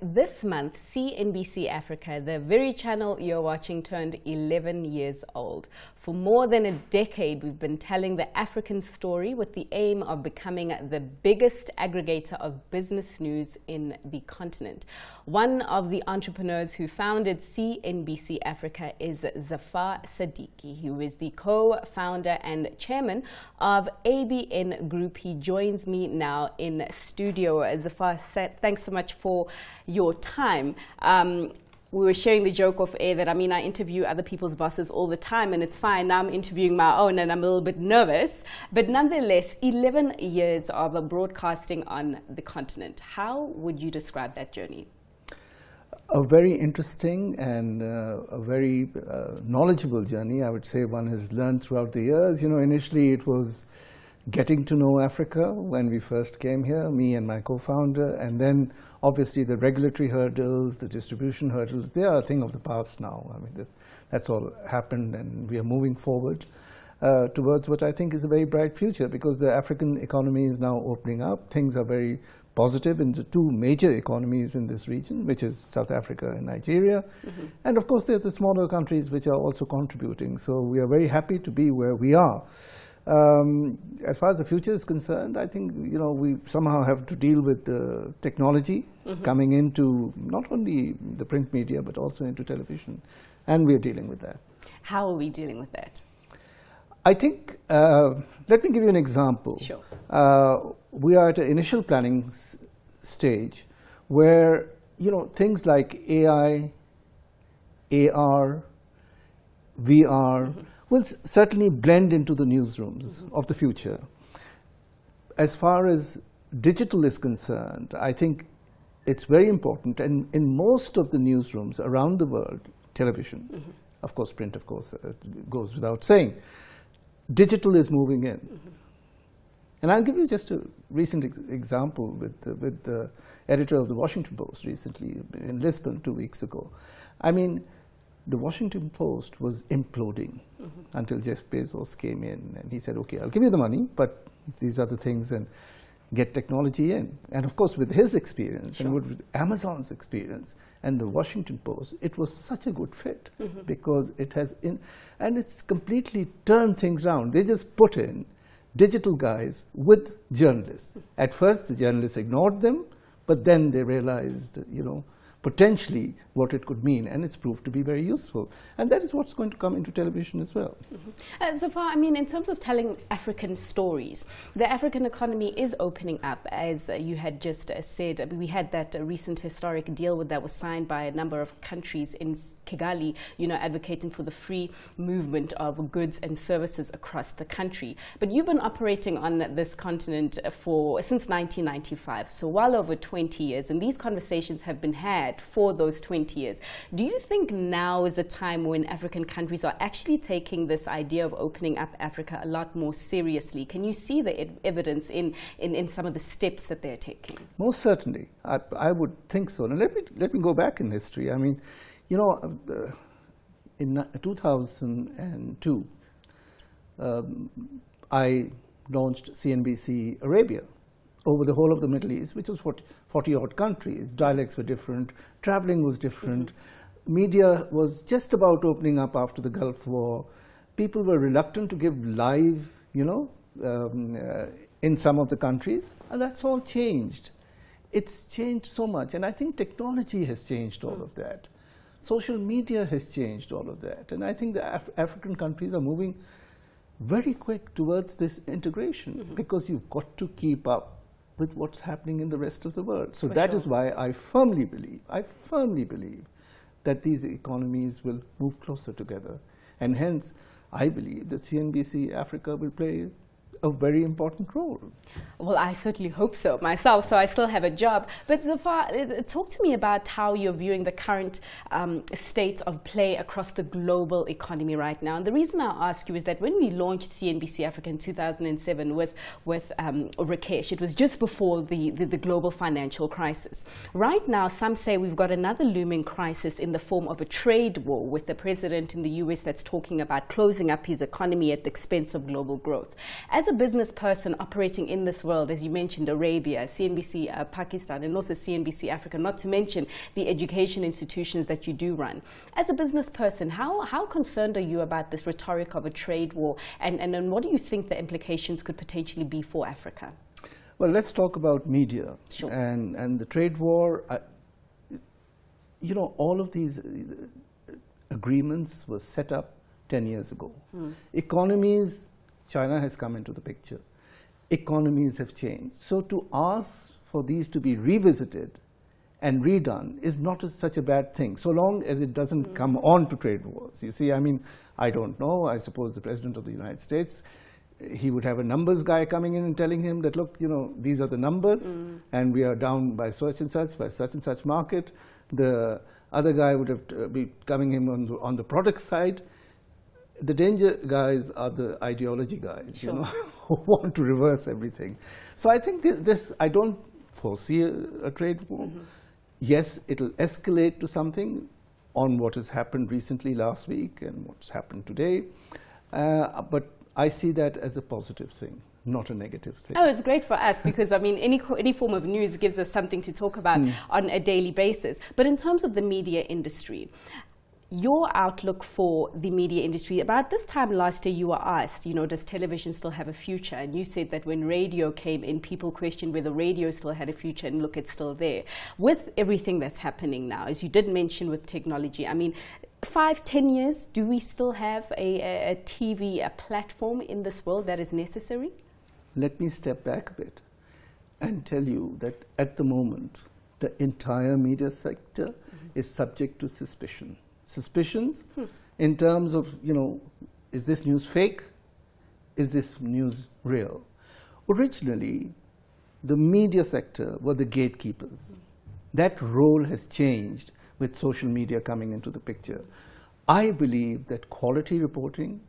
This month, CNBC Africa, the very channel you're watching, turned 11 years old. For more than a decade, we've been telling the African story with the aim of becoming the biggest aggregator of business news in the continent. One of the entrepreneurs who founded CNBC Africa is Zafar Siddiqi, who is the co-founder and chairman of ABN Group. He joins me now in studio. Zafar, thanks so much for your time. We were sharing the joke off air that, I interview other people's bosses all the time and it's fine. Now I'm interviewing my own and I'm a little bit nervous. But nonetheless, 11 years of broadcasting on the continent. How would you describe that journey? A very interesting and a very knowledgeable journey. I would say one has learned throughout the years. You know, initially it was getting to know Africa when we first came here, me and my co-founder, and then obviously the regulatory hurdles, the distribution hurdles, they are a thing of the past now. That's all happened and we are moving forward towards what I think is a very bright future, because the African economy is now opening up. Things are very positive in the two major economies in this region, which is South Africa and Nigeria. Mm-hmm. And of course there are the smaller countries which are also contributing. So we are very happy to be where we are. As far as the future is concerned, I think, you know, we somehow have to deal with the technology coming into not only the print media but also into television, and we are dealing with that. How are we dealing with that? I think, let me give you an example. Sure. We are at an initial planning stage where, you know, things like AI, AR, VR will certainly blend into the newsrooms of the future. As far as digital is concerned, I think it's very important, and in most of the newsrooms around the world, television, of course print of course goes without saying, digital is moving in. And I'll give you just a recent example with the editor of the Washington Post recently in Lisbon 2 weeks ago. I mean, the Washington Post was imploding until Jeff Bezos came in and he said, okay, I'll give you the money, but these are the things, and get technology in. And of course with his experience and with Amazon's experience and the Washington Post, it was such a good fit because it has and it's completely turned things around. They just put in digital guys with journalists. At first the journalists ignored them, but then they realized, you know, potentially what it could mean, and it's proved to be very useful. And that is what's going to come into television as well. Zafar, in terms of telling African stories, the African economy is opening up, as you had just said. We had that recent historic deal that was signed by a number of countries in Kigali, you know, advocating for the free movement of goods and services across the country. But you've been operating on this continent since 1995, so well over 20 years, and these conversations have been had for those 20 years. Do you think now is the time when African countries are actually taking this idea of opening up Africa a lot more seriously? Can you see the evidence in some of the steps that they're taking? Most certainly. I would think so. And let me go back in history. I mean, you know, in 2002, I launched CNBC Arabia over the whole of the Middle East, which was 40-odd countries. Dialects were different, traveling was different, media was just about opening up after the Gulf War. People were reluctant to give live, you know, in some of the countries, and that's all changed. It's changed so much, and I think technology has changed all of that. Social media has changed all of that, and I think the African countries are moving very quick towards this integration because you've got to keep up with what's happening in the rest of the world. So that is why I firmly believe that these economies will move closer together. And hence, I believe that CNBC Africa will play a very important role. Well, I certainly hope so myself, so I still have a job. But Zafar, talk to me about how you're viewing the current state of play across the global economy right now. And the reason I ask you is that when we launched CNBC Africa in 2007 with Rakesh, it was just before the global financial crisis. Right now, some say we've got another looming crisis in the form of a trade war with the president in the US that's talking about closing up his economy at the expense of global growth. As a business person operating in this world, as you mentioned, Arabia, CNBC Pakistan, and also CNBC Africa, not to mention the education institutions that you do run. As a business person, how concerned are you about this rhetoric of a trade war, and what do you think the implications could potentially be for Africa? Well, let's talk about media. Sure. And the trade war. All of these agreements were set up 10 years ago. Economies, China has come into the picture. Economies have changed. So to ask for these to be revisited and redone is not such a bad thing, so long as it doesn't come on to trade wars. You see, I mean, I don't know. I suppose the President of the United States, he would have a numbers guy coming in and telling him that, look, these are the numbers, and we are down by such and such market. The other guy would have be coming in on the product side. The danger guys are the ideology guys, sure. Who want to reverse everything. So I think this I don't foresee a trade war. Yes, it'll escalate to something on what has happened recently last week and what's happened today. But I see that as a positive thing, not a negative thing. Oh, it's great for us because, I mean, any form of news gives us something to talk about on a daily basis. But in terms of the media industry, your outlook for the media industry, about this time last year you were asked, does television still have a future? And you said that when radio came in, people questioned whether radio still had a future, and look, it's still there. With everything that's happening now, as you did mention with technology, I mean, 5-10 years, do we still have a TV, a platform in this world that is necessary? Let me step back a bit and tell you that at the moment, the entire media sector is subject to suspicion. Suspicions in terms of, is this news fake? Is this news real? Originally, the media sector were the gatekeepers. That role has changed with social media coming into the picture. I believe that quality reporting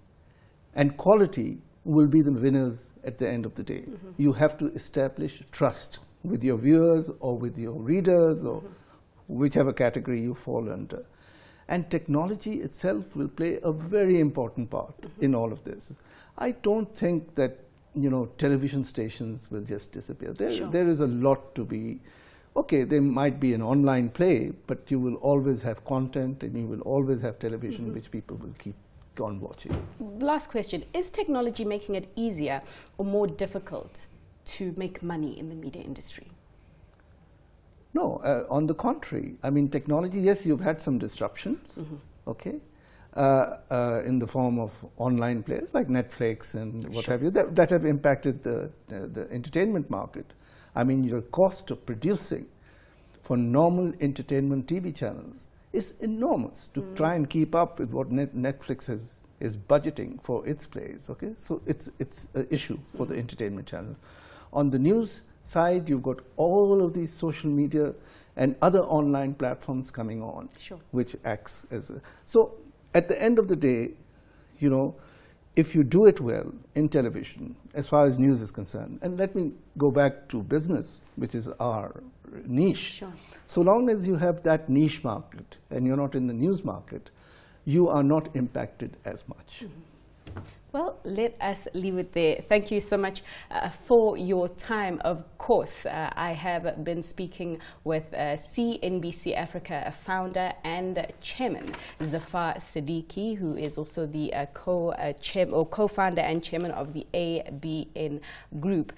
and quality will be the winners at the end of the day. You have to establish trust with your viewers or with your readers or whichever category you fall under. And technology itself will play a very important part in all of this. I don't think that, television stations will just disappear. There is a lot to be. Okay, there might be an online play, but you will always have content and you will always have television which people will keep on watching. Last question. Is technology making it easier or more difficult to make money in the media industry? No, on the contrary. I mean, technology, yes, you've had some disruptions, okay, in the form of online players like Netflix and what have you, that have impacted the entertainment market. I mean, your cost of producing for normal entertainment TV channels is enormous to try and keep up with what Netflix is budgeting for its plays, okay? So it's an issue for the entertainment channel. On the news side, you've got all of these social media and other online platforms coming on, which acts as a... So at the end of the day, if you do it well in television, as far as news is concerned, and let me go back to business, which is our niche. So long as you have that niche market and you're not in the news market, you are not impacted as much. Well, let us leave it there. Thank you so much for your time. Of course, I have been speaking with CNBC Africa founder and chairman, Zafar Siddiqi, who is also the co-founder and chairman of the ABN Group.